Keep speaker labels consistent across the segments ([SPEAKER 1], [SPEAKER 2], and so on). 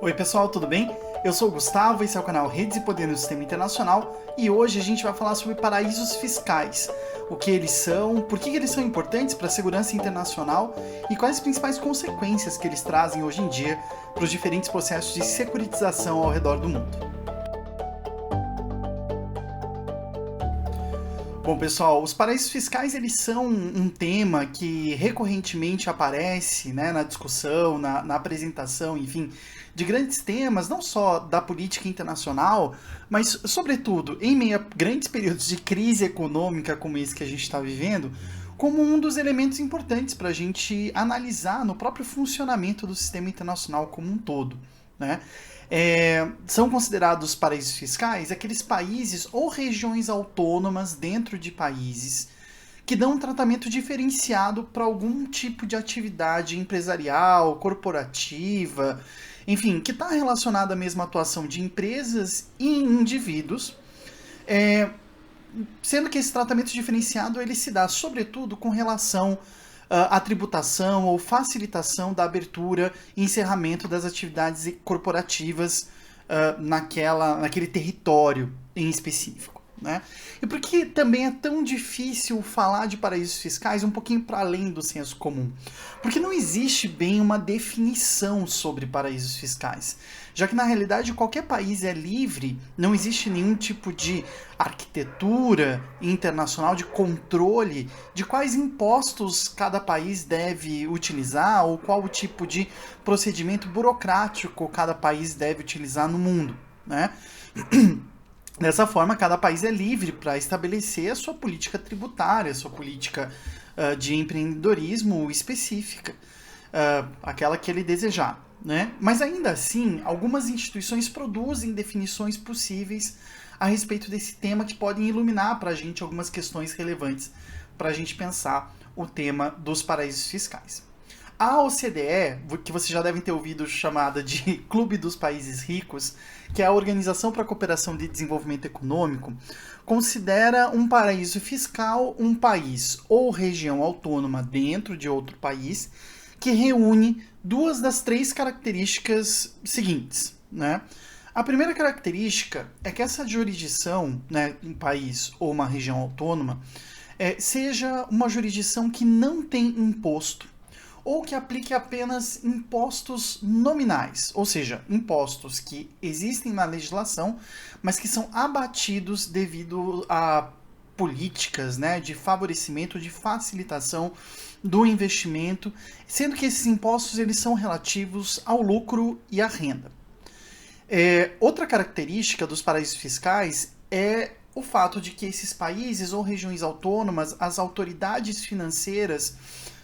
[SPEAKER 1] Oi pessoal, tudo bem? Eu sou o Gustavo, esse é o canal Redes e Poder no Sistema Internacional e hoje a gente vai falar sobre paraísos fiscais, o que eles são, por que eles são importantes para a segurança internacional e quais as principais consequências que eles trazem hoje em dia para os diferentes processos de securitização ao redor do mundo. Bom, pessoal, os paraísos fiscais eles são um tema que recorrentemente aparece, né, na discussão, na apresentação, enfim, de grandes temas, não só da política internacional, mas, sobretudo, em meio a grandes períodos de crise econômica como esse que a gente está vivendo, como um dos elementos importantes para a gente analisar no próprio funcionamento do sistema internacional como um todo, né? São considerados paraísos fiscais aqueles países ou regiões autônomas dentro de países que dão um tratamento diferenciado para algum tipo de atividade empresarial, corporativa, enfim, que está relacionada à mesma atuação de empresas e indivíduos, sendo que esse tratamento diferenciado ele se dá sobretudo com relação à tributação ou facilitação da abertura e encerramento das atividades corporativas naquele território em específico, né? E por que também é tão difícil falar de paraísos fiscais um pouquinho para além do senso comum? Porque não existe bem uma definição sobre paraísos fiscais, já que na realidade qualquer país é livre, não existe nenhum tipo de arquitetura internacional de controle de quais impostos cada país deve utilizar ou qual o tipo de procedimento burocrático cada país deve utilizar no mundo, né? Dessa forma, cada país é livre para estabelecer a sua política tributária, a sua política de empreendedorismo específica, aquela que ele desejar, né? Mas ainda assim, algumas instituições produzem definições possíveis a respeito desse tema que podem iluminar para a gente algumas questões relevantes para a gente pensar o tema dos paraísos fiscais. A OCDE, que vocês já devem ter ouvido chamada de Clube dos Países Ricos, que é a Organização para a Cooperação de Desenvolvimento Econômico, considera um paraíso fiscal um país ou região autônoma dentro de outro país que reúne duas das três características seguintes, né? A primeira característica é que essa jurisdição, né, um país ou uma região autônoma, seja uma jurisdição que não tem imposto ou que aplique apenas impostos nominais, ou seja, impostos que existem na legislação, mas que são abatidos devido a políticas, né, de favorecimento, de facilitação do investimento, sendo que esses impostos eles são relativos ao lucro e à renda. Outra característica dos paraísos fiscais é o fato de que esses países ou regiões autônomas, as autoridades financeiras,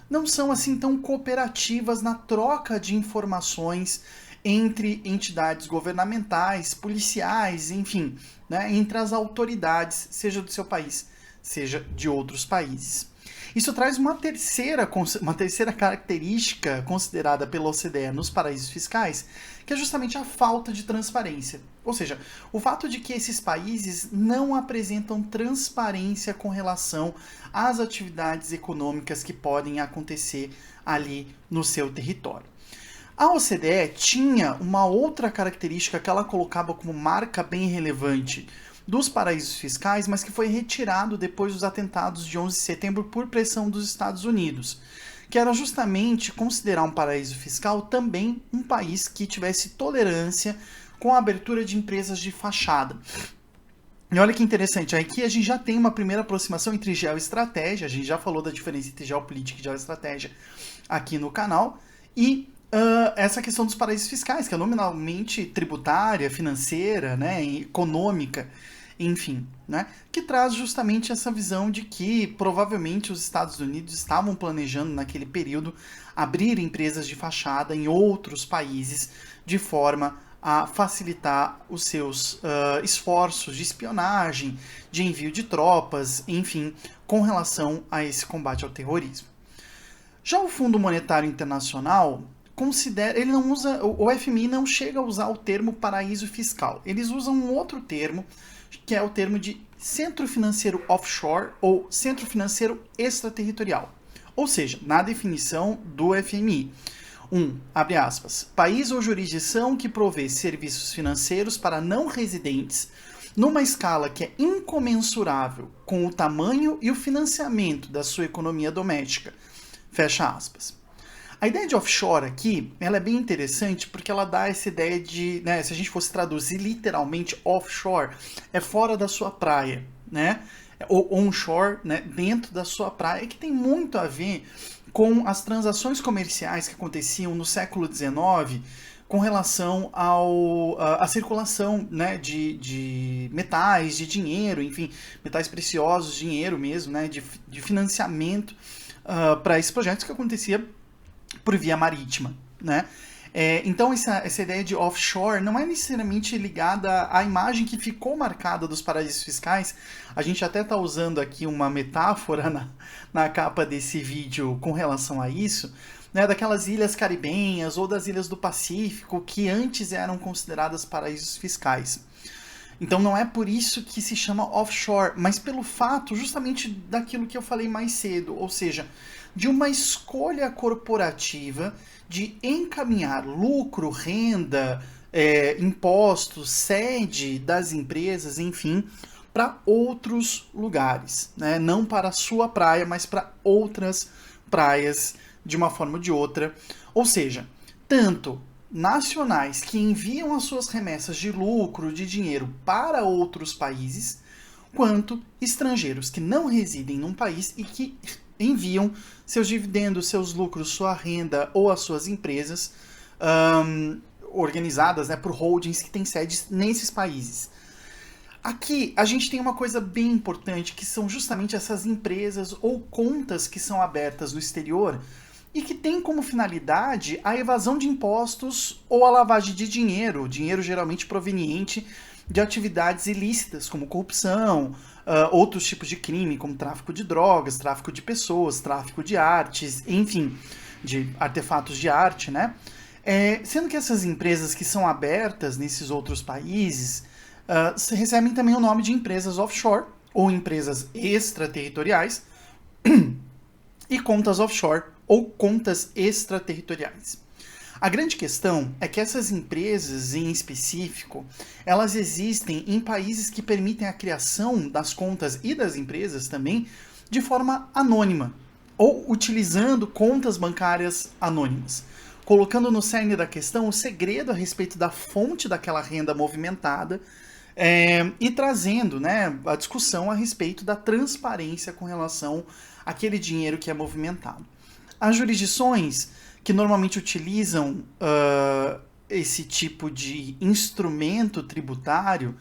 [SPEAKER 1] não são assim tão cooperativas na troca de informações entre entidades governamentais, policiais, enfim, né, entre as autoridades, seja do seu país, seja de outros países. Isso traz uma terceira característica considerada pela OCDE nos paraísos fiscais, que é justamente a falta de transparência. Ou seja, o fato de que esses países não apresentam transparência com relação às atividades econômicas que podem acontecer ali no seu território. A OCDE tinha uma outra característica que ela colocava como marca bem relevante dos paraísos fiscais, mas que foi retirado depois dos atentados de 11 de setembro por pressão dos Estados Unidos, que era justamente considerar um paraíso fiscal também um país que tivesse tolerância com a abertura de empresas de fachada. E olha que interessante, aqui a gente já tem uma primeira aproximação entre geoestratégia, a gente já falou da diferença entre geopolítica e geoestratégia aqui no canal, e essa questão dos paraísos fiscais, que é nominalmente tributária, financeira, né, econômica, enfim, né, que traz justamente essa visão de que provavelmente os Estados Unidos estavam planejando naquele período abrir empresas de fachada em outros países de forma a facilitar os seus esforços de espionagem, de envio de tropas, enfim, com relação a esse combate ao terrorismo. Já o Fundo Monetário Internacional ele não usa, o FMI não chega a usar o termo paraíso fiscal. Eles usam um outro termo, que é o termo de centro financeiro offshore ou centro financeiro extraterritorial. Ou seja, na definição do FMI, Abre aspas, país ou jurisdição que provê serviços financeiros para não residentes numa escala que é incomensurável com o tamanho e o financiamento da sua economia doméstica. Fecha aspas. A ideia de offshore aqui, ela é bem interessante porque ela dá essa ideia de, né, se a gente fosse traduzir literalmente offshore, é fora da sua praia, né? Ou onshore, né, dentro da sua praia, que tem muito a ver com as transações comerciais que aconteciam no século XIX com relação à circulação, né, de metais, de dinheiro, enfim, metais preciosos, dinheiro mesmo, né, de financiamento para esses projetos que acontecia por via marítima, né? Então essa ideia de offshore não é necessariamente ligada à imagem que ficou marcada dos paraísos fiscais. A gente até está usando aqui uma metáfora na capa desse vídeo com relação a isso, né, daquelas ilhas caribenhas ou das ilhas do Pacífico que antes eram consideradas paraísos fiscais. Então não é por isso que se chama offshore, mas pelo fato justamente daquilo que eu falei mais cedo, ou seja, de uma escolha corporativa de encaminhar lucro, renda, impostos, sede das empresas, enfim, para outros lugares, né? Não para a sua praia, mas para outras praias de uma forma ou de outra. Ou seja, tanto nacionais que enviam as suas remessas de lucro, de dinheiro para outros países, quanto estrangeiros que não residem num país e que enviam seus dividendos, seus lucros, sua renda ou as suas empresas organizadas, né, por holdings que têm sedes nesses países. Aqui a gente tem uma coisa bem importante, que são justamente essas empresas ou contas que são abertas no exterior e que tem como finalidade a evasão de impostos ou a lavagem de dinheiro, dinheiro geralmente proveniente de atividades ilícitas, como corrupção, outros tipos de crime, como tráfico de drogas, tráfico de pessoas, tráfico de artes, enfim, de artefatos de arte, né? Sendo que essas empresas que são abertas nesses outros países recebem também o nome de empresas offshore, ou empresas extraterritoriais, e contas offshore, ou contas extraterritoriais. A grande questão é que essas empresas, em específico, elas existem em países que permitem a criação das contas e das empresas também de forma anônima, ou utilizando contas bancárias anônimas, colocando no cerne da questão o segredo a respeito da fonte daquela renda movimentada e trazendo, né, a discussão a respeito da transparência com relação àquele dinheiro que é movimentado. As jurisdições que normalmente utilizam esse tipo de instrumento tributário,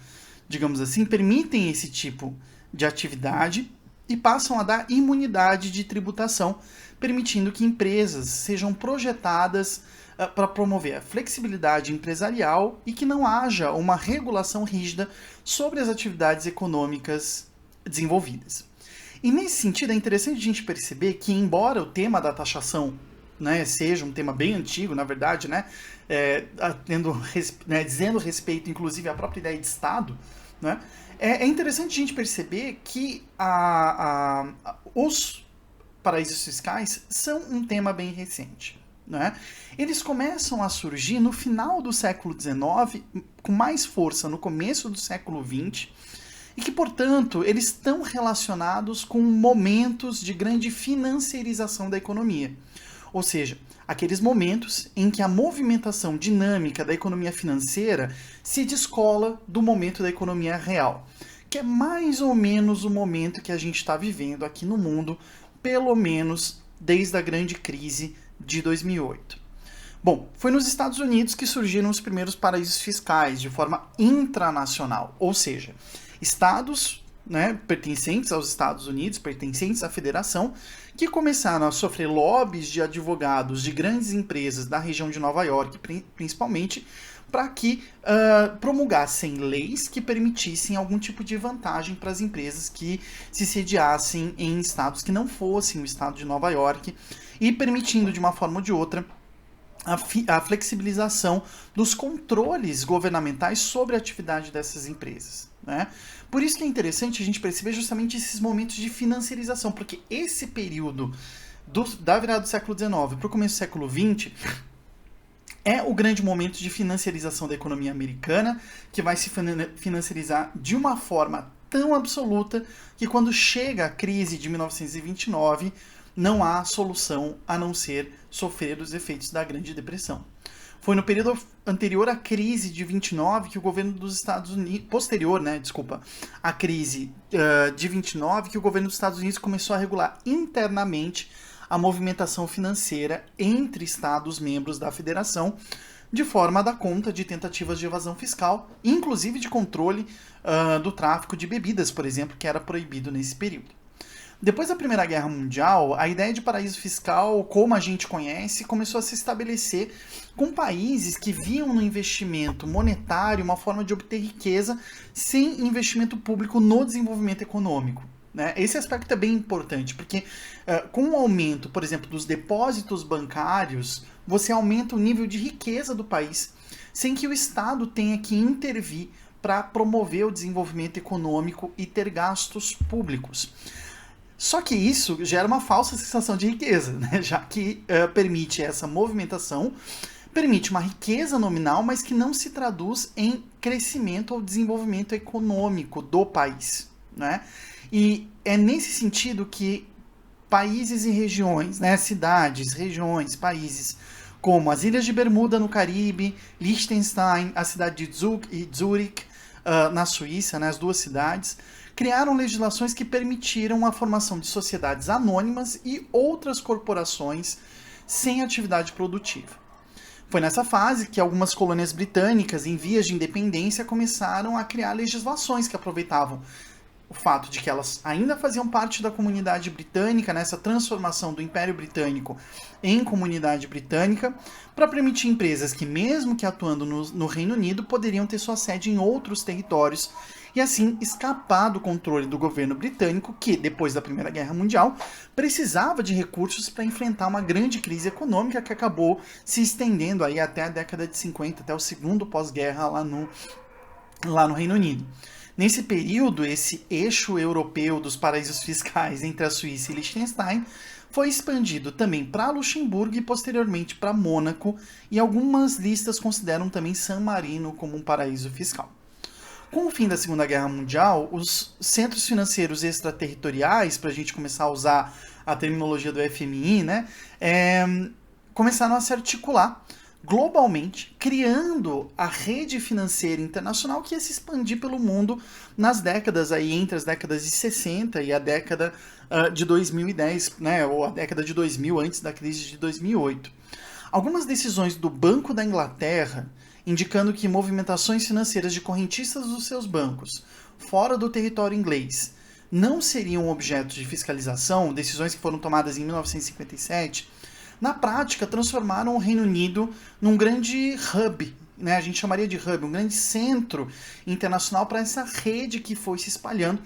[SPEAKER 1] digamos assim, permitem esse tipo de atividade e passam a dar imunidade de tributação, permitindo que empresas sejam projetadas para promover a flexibilidade empresarial e que não haja uma regulação rígida sobre as atividades econômicas desenvolvidas. E nesse sentido é interessante a gente perceber que, embora o tema da taxação, né, seja um tema bem antigo, na verdade, né, dizendo respeito, inclusive, à própria ideia de Estado, né, é interessante a gente perceber que os paraísos fiscais são um tema bem recente. Né? Eles começam a surgir no final do século XIX, com mais força no começo do século XX, e que, portanto, eles estão relacionados com momentos de grande financiarização da economia. Ou seja, aqueles momentos em que a movimentação dinâmica da economia financeira se descola do momento da economia real, que é mais ou menos o momento que a gente está vivendo aqui no mundo, pelo menos desde a grande crise de 2008. Bom, foi nos Estados Unidos que surgiram os primeiros paraísos fiscais de forma intranacional, ou seja, estados, né, pertencentes aos Estados Unidos, pertencentes à federação, que começaram a sofrer lobbies de advogados de grandes empresas da região de Nova York, principalmente, para que promulgassem leis que permitissem algum tipo de vantagem para as empresas que se sediassem em estados que não fossem o estado de Nova York, e permitindo, de uma forma ou de outra, a flexibilização dos controles governamentais sobre a atividade dessas empresas. Né? Por isso que é interessante a gente perceber justamente esses momentos de financiarização, porque esse período da virada do século XIX para o começo do século XX É o grande momento de financiarização da economia americana, que vai se financiarizar de uma forma tão absoluta que quando chega a crise de 1929, não há solução a não ser sofrer os efeitos da Grande Depressão. Foi no período anterior à crise de 29 que o governo dos Estados Unidos, à crise de 29, que o governo dos Estados Unidos começou a regular internamente a movimentação financeira entre estados membros da federação, de forma a dar conta de tentativas de evasão fiscal, inclusive de controle do tráfico de bebidas, por exemplo, que era proibido nesse período. Depois da Primeira Guerra Mundial, a ideia de paraíso fiscal, como a gente conhece, começou a se estabelecer com países que viam no investimento monetário uma forma de obter riqueza sem investimento público no desenvolvimento econômico. Né? Esse aspecto é bem importante, porque com o aumento, por exemplo, dos depósitos bancários, você aumenta o nível de riqueza do país, sem que o Estado tenha que intervir para promover o desenvolvimento econômico e ter gastos públicos. Só que isso gera uma falsa sensação de riqueza, né? Já que permite essa movimentação, permite uma riqueza nominal, mas que não se traduz em crescimento ou desenvolvimento econômico do país. Né? E é nesse sentido que países e regiões, né? Cidades, regiões, países, como as Ilhas de Bermuda no Caribe, Liechtenstein, a cidade de Zug e Zurich, na Suíça, né? As duas cidades, criaram legislações que permitiram a formação de sociedades anônimas e outras corporações sem atividade produtiva. Foi nessa fase que algumas colônias britânicas, em vias de independência, começaram a criar legislações que aproveitavam o fato de que elas ainda faziam parte da comunidade britânica, nessa transformação do Império Britânico em comunidade britânica, para permitir empresas que, mesmo que atuando no Reino Unido, poderiam ter sua sede em outros territórios e assim escapar do controle do governo britânico, que, depois da Primeira Guerra Mundial, precisava de recursos para enfrentar uma grande crise econômica que acabou se estendendo aí até a década de 50, até o segundo pós-guerra lá no Reino Unido. Nesse período, esse eixo europeu dos paraísos fiscais entre a Suíça e Liechtenstein foi expandido também para Luxemburgo e posteriormente para Mônaco, e algumas listas consideram também San Marino como um paraíso fiscal. Com o fim da Segunda Guerra Mundial, os centros financeiros extraterritoriais, para a gente começar a usar a terminologia do FMI, né, começaram a se articular globalmente, criando a rede financeira internacional que ia se expandir pelo mundo nas décadas aí, entre as décadas de 60 e a década de 2010, né, ou a década de 2000, antes da crise de 2008. Algumas decisões do Banco da Inglaterra, indicando que movimentações financeiras de correntistas dos seus bancos fora do território inglês não seriam objeto de fiscalização, decisões que foram tomadas em 1957, na prática transformaram o Reino Unido num grande hub, né? A gente chamaria de hub, um grande centro internacional para essa rede que foi se espalhando.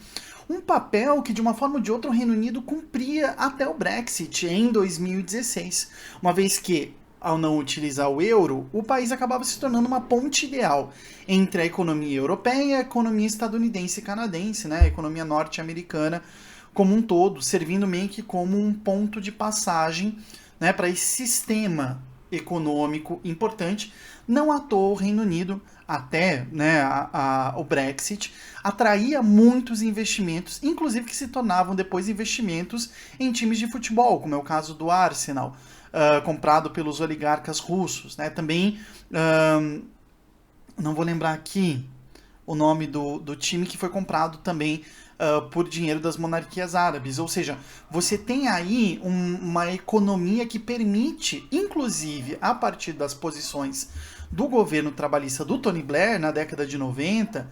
[SPEAKER 1] Um papel que, de uma forma ou de outra, o Reino Unido cumpria até o Brexit em 2016, uma vez que, ao não utilizar o euro, o país acabava se tornando uma ponte ideal entre a economia europeia e a economia estadunidense e canadense, né? A economia norte-americana como um todo, servindo meio que como um ponto de passagem, né, para esse sistema econômico importante. Não à toa o Reino Unido, até, né, o Brexit, atraía muitos investimentos, inclusive que se tornavam depois investimentos em times de futebol, como é o caso do Arsenal, comprado pelos oligarcas russos. Né? Também, não vou lembrar aqui o nome do time que foi comprado também por dinheiro das monarquias árabes. Ou seja, você tem aí uma economia que permite, inclusive a partir das posições do governo trabalhista do Tony Blair na década de 90,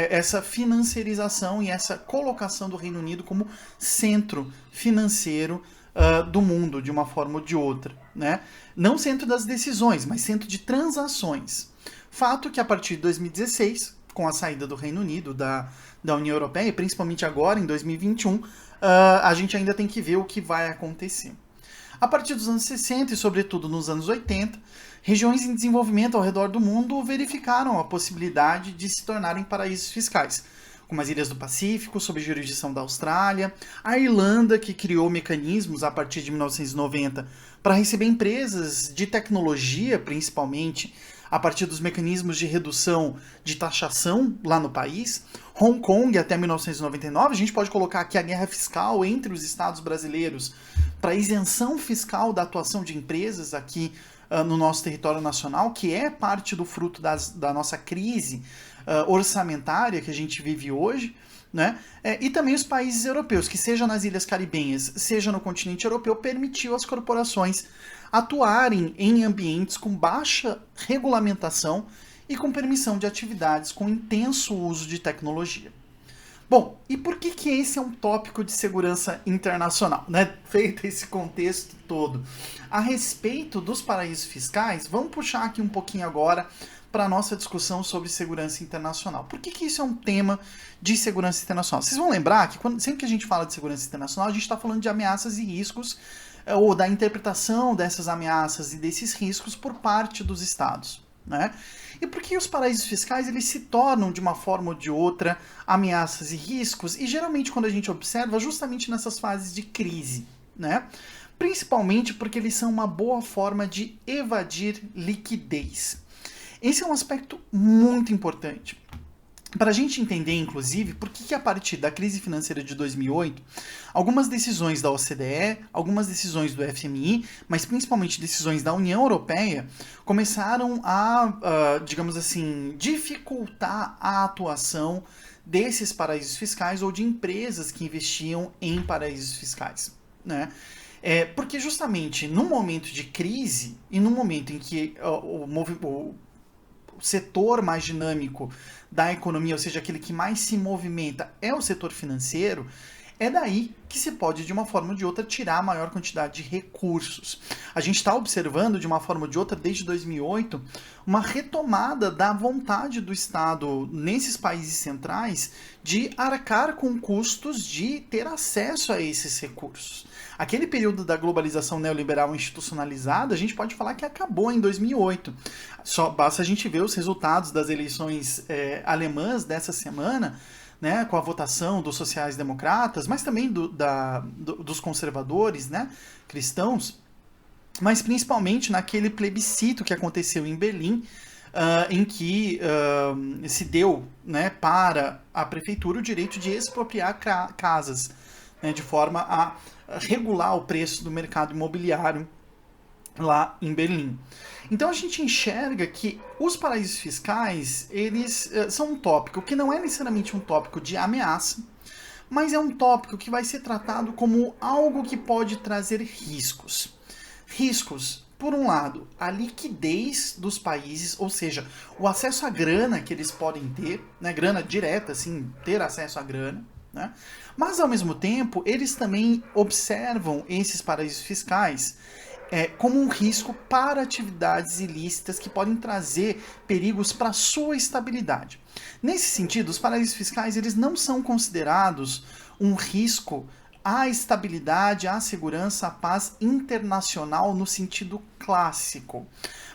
[SPEAKER 1] essa financiarização e essa colocação do Reino Unido como centro financeiro do mundo, de uma forma ou de outra. Né? Não centro das decisões, mas centro de transações. Fato que a partir de 2016, com a saída do Reino Unido da União Europeia, e principalmente agora, em 2021, a gente ainda tem que ver o que vai acontecer. A partir dos anos 60 e, sobretudo, nos anos 80, regiões em desenvolvimento ao redor do mundo verificaram a possibilidade de se tornarem paraísos fiscais, como as Ilhas do Pacífico, sob jurisdição da Austrália, a Irlanda, que criou mecanismos a partir de 1990 para receber empresas de tecnologia, principalmente, a partir dos mecanismos de redução de taxação lá no país. Hong Kong até 1999, a gente pode colocar aqui a guerra fiscal entre os estados brasileiros para isenção fiscal da atuação de empresas aqui no nosso território nacional, que é parte do fruto da nossa crise orçamentária que a gente vive hoje, né? E também os países europeus, que seja nas ilhas caribenhas, seja no continente europeu, permitiu às corporações atuarem em ambientes com baixa regulamentação e com permissão de atividades com intenso uso de tecnologia. Bom, e por que esse é um tópico de segurança internacional, né? Feito esse contexto todo. A respeito dos paraísos fiscais, vamos puxar aqui um pouquinho agora para a nossa discussão sobre segurança internacional. Por que isso é um tema de segurança internacional? Vocês vão lembrar que sempre que a gente fala de segurança internacional, a gente está falando de ameaças e riscos, ou da interpretação dessas ameaças e desses riscos por parte dos estados, né? E por que os paraísos fiscais eles se tornam, de uma forma ou de outra, ameaças e riscos? E geralmente quando a gente observa, justamente nessas fases de crise, né? Principalmente porque eles são uma boa forma de evadir liquidez. Esse é um aspecto muito importante. Para a gente entender, inclusive, por que a partir da crise financeira de 2008, algumas decisões da OCDE, algumas decisões do FMI, mas principalmente decisões da União Europeia, começaram a, digamos assim, dificultar a atuação desses paraísos fiscais ou de empresas que investiam em paraísos fiscais, né? Porque justamente no momento de crise e no momento em que o setor mais dinâmico da economia, ou seja, aquele que mais se movimenta, é o setor financeiro, é daí que se pode, de uma forma ou de outra, tirar a maior quantidade de recursos. A gente está observando, de uma forma ou de outra, desde 2008, uma retomada da vontade do Estado, nesses países centrais, de arcar com custos de ter acesso a esses recursos. Aquele período da globalização neoliberal institucionalizada, a gente pode falar que acabou em 2008. Só basta a gente ver os resultados das eleições alemãs dessa semana, né, com a votação dos sociais-democratas, mas também dos conservadores, né, cristãos, mas principalmente naquele plebiscito que aconteceu em Berlim, em que se deu, né, para a prefeitura o direito de expropriar casas, né, de forma a regular o preço do mercado imobiliário lá em Berlim. Então a gente enxerga que os paraísos fiscais, eles são um tópico que não é necessariamente um tópico de ameaça, mas é um tópico que vai ser tratado como algo que pode trazer riscos. Riscos, por um lado, a liquidez dos países, ou seja, o acesso à grana que eles podem ter, né, grana direta, assim, ter acesso à grana, né? Mas, ao mesmo tempo, eles também observam esses paraísos fiscais como um risco para atividades ilícitas que podem trazer perigos para a sua estabilidade. Nesse sentido, os paraísos fiscais eles não são considerados um risco à estabilidade, à segurança, à paz internacional no sentido clássico.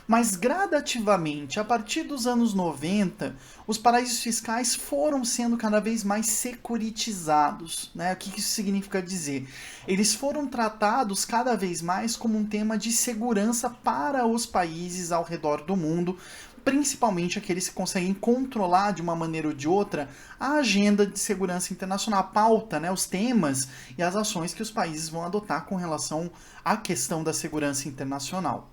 [SPEAKER 1] Mas gradativamente, a partir dos anos 90, os paraísos fiscais foram sendo cada vez mais securitizados, né? O que isso significa dizer? Eles foram tratados cada vez mais como um tema de segurança para os países ao redor do mundo, principalmente aqueles que conseguem controlar de uma maneira ou de outra a agenda de segurança internacional, a pauta, né, os temas e as ações que os países vão adotar com relação à questão da segurança internacional.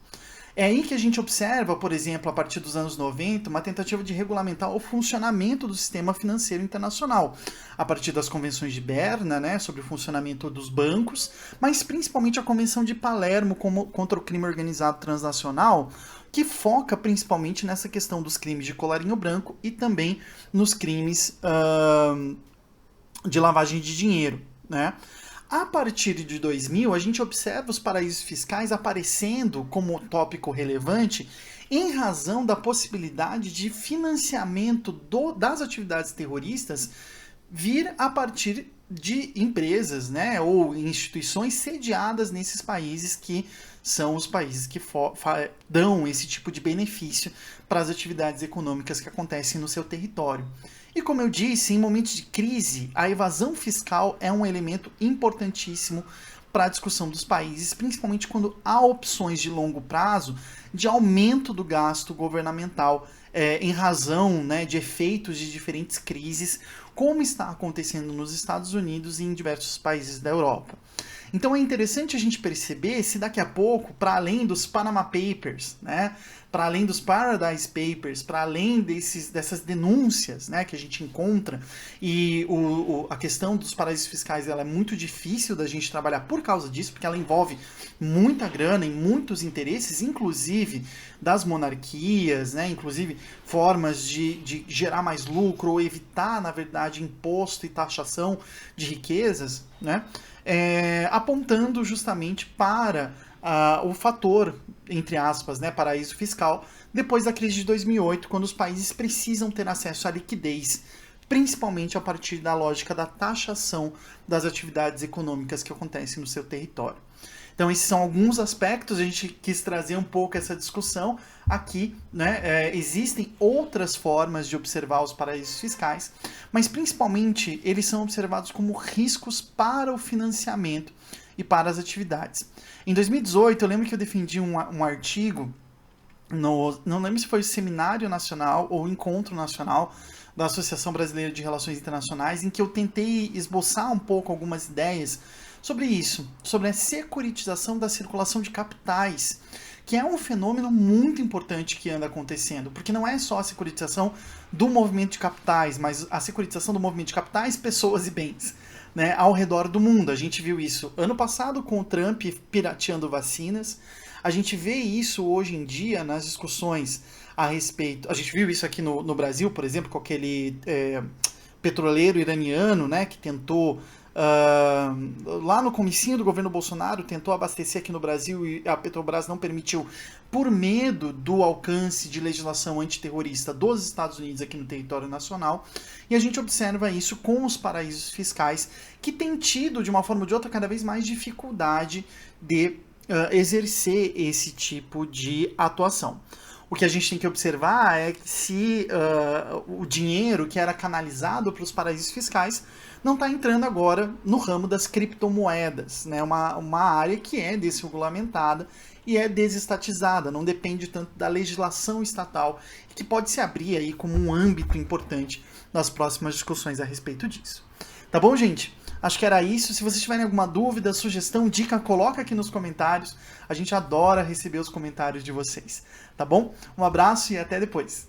[SPEAKER 1] É aí que a gente observa, por exemplo, a partir dos anos 90, uma tentativa de regulamentar o funcionamento do sistema financeiro internacional, a partir das convenções de Berna, né, sobre o funcionamento dos bancos, mas principalmente a Convenção de Palermo contra o crime organizado transnacional, que foca principalmente nessa questão dos crimes de colarinho branco e também nos crimes de lavagem de dinheiro, né? A partir de 2000, a gente observa os paraísos fiscais aparecendo como tópico relevante em razão da possibilidade de financiamento das atividades terroristas vir a partir de empresas, né, ou instituições sediadas nesses países que são os países que dão esse tipo de benefício para as atividades econômicas que acontecem no seu território. E como eu disse, em momentos de crise, a evasão fiscal é um elemento importantíssimo para a discussão dos países, principalmente quando há opções de longo prazo de aumento do gasto governamental em razão, né, de efeitos de diferentes crises, como está acontecendo nos Estados Unidos e em diversos países da Europa. Então é interessante a gente perceber se daqui a pouco, para além dos Panama Papers, né, para além dos Paradise Papers, para além dessas denúncias, né, que a gente encontra, e a questão dos paraísos fiscais ela é muito difícil da gente trabalhar por causa disso, porque ela envolve muita grana e muitos interesses, inclusive das monarquias, né, inclusive formas de gerar mais lucro ou evitar, na verdade, imposto e taxação de riquezas, né, apontando justamente para o fator, entre aspas, né, paraíso fiscal, depois da crise de 2008, quando os países precisam ter acesso à liquidez, principalmente a partir da lógica da taxação das atividades econômicas que acontecem no seu território. Então, esses são alguns aspectos, a gente quis trazer um pouco essa discussão aqui, né? Existem outras formas de observar os paraísos fiscais, mas principalmente eles são observados como riscos para o financiamento e para as atividades. Em 2018, eu lembro que eu defendi um artigo, não lembro se foi o Seminário Nacional ou o Encontro Nacional da Associação Brasileira de Relações Internacionais, em que eu tentei esboçar um pouco algumas ideias sobre isso, sobre a securitização da circulação de capitais, que é um fenômeno muito importante que anda acontecendo, porque não é só a securitização do movimento de capitais, mas a securitização do movimento de capitais, pessoas e bens, né, ao redor do mundo. A gente viu isso ano passado com o Trump pirateando vacinas, a gente vê isso hoje em dia nas discussões a respeito, a gente viu isso aqui no Brasil, por exemplo, com aquele petroleiro iraniano, né, que tentou lá no comecinho do governo Bolsonaro, tentou abastecer aqui no Brasil e a Petrobras não permitiu por medo do alcance de legislação antiterrorista dos Estados Unidos aqui no território nacional. E a gente observa isso com os paraísos fiscais, que têm tido, de uma forma ou de outra, cada vez mais dificuldade de exercer esse tipo de atuação. O que a gente tem que observar é que se o dinheiro que era canalizado para os paraísos fiscais não está entrando agora no ramo das criptomoedas, né? Uma área que é desregulamentada e é desestatizada, não depende tanto da legislação estatal, que pode se abrir aí como um âmbito importante nas próximas discussões a respeito disso. Tá bom, gente? Acho que era isso. Se vocês tiverem alguma dúvida, sugestão, dica, coloca aqui nos comentários. A gente adora receber os comentários de vocês. Tá bom? Um abraço e até depois.